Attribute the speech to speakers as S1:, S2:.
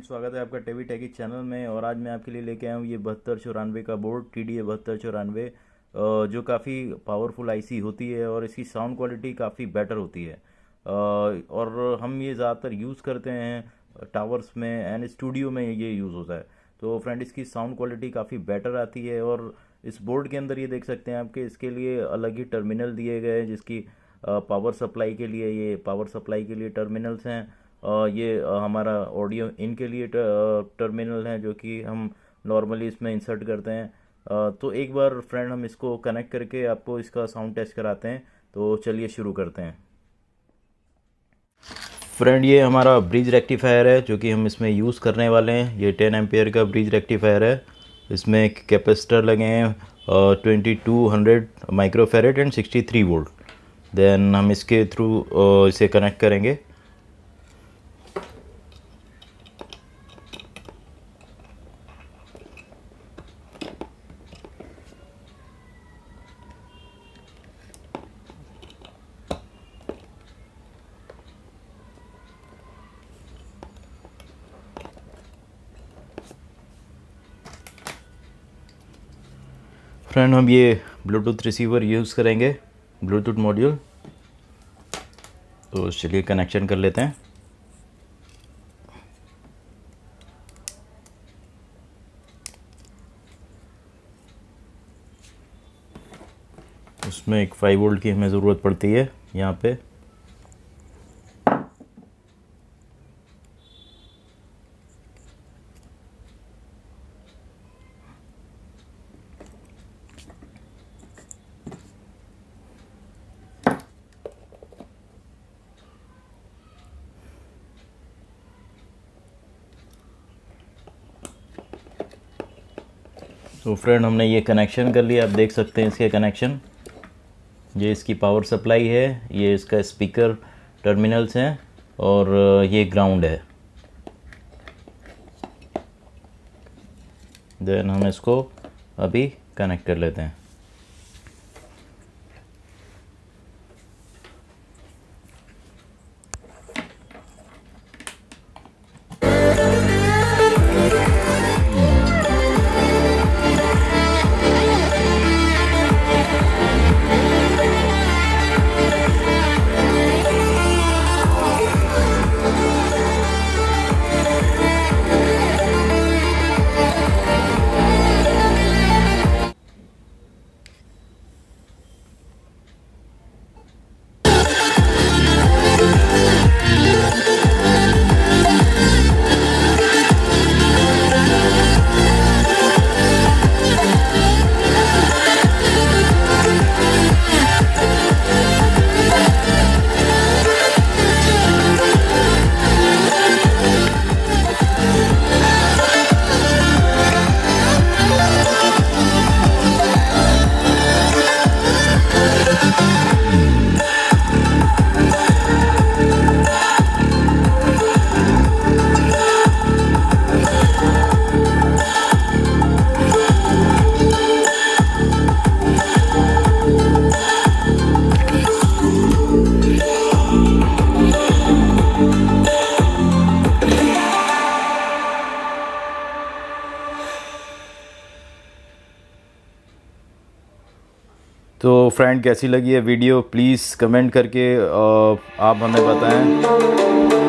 S1: स्वागत है आपका टीवी टेकी चैनल में। और आज मैं आपके लिए लेके आया हूँ ये 7294 का बोर्ड TDA 7294, जो काफ़ी पावरफुल आईसी होती है और इसकी साउंड क्वालिटी काफ़ी बेटर होती है। और हम ये ज़्यादातर यूज़ करते हैं टावर्स में एंड स्टूडियो में ये यूज़ होता है। तो फ्रेंड, इसकी साउंड क्वालिटी काफ़ी बेटर आती है। और इस बोर्ड के अंदर ये देख सकते हैं आपके इसके लिए अलग ही टर्मिनल दिए गए हैं, जिसकी पावर सप्लाई के लिए ये पावर सप्लाई के लिए टर्मिनल्स हैं। ये हमारा ऑडियो इन के लिए टर्मिनल हैं, जो कि हम नॉर्मली इसमें इंसर्ट करते हैं। तो एक बार फ्रेंड हम इसको कनेक्ट करके आपको इसका साउंड टेस्ट कराते हैं। तो चलिए शुरू करते हैं। फ्रेंड, ये हमारा ब्रिज रेक्टिफायर है जो कि हम इसमें यूज़ करने वाले हैं। ये 10 एम्पियर का ब्रिज रेक्टिफायर है। इसमें एक कैपेसिटर लगे हैं 2200 माइक्रोफेरेड एंड 63 वोल्ट। देन हम इसके थ्रू इसे कनेक्ट करेंगे। फ्रेंड, हम ये ब्लूटूथ रिसीवर यूज़ करेंगे, ब्लूटूथ मॉड्यूल। तो चलिए कनेक्शन कर लेते हैं। उसमें एक 5 वोल्ट की हमें ज़रूरत पड़ती है यहाँ पे। तो फ्रेंड, हमने ये कनेक्शन कर लिया। आप देख सकते हैं इसके कनेक्शन। ये इसकी पावर सप्लाई है, ये इसका स्पीकर टर्मिनल्स हैं और ये ग्राउंड है। देन हम इसको अभी कनेक्ट कर लेते हैं। तो फ्रेंड, कैसी लगी है वीडियो? प्लीज़ कमेंट करके आप हमें बताएं।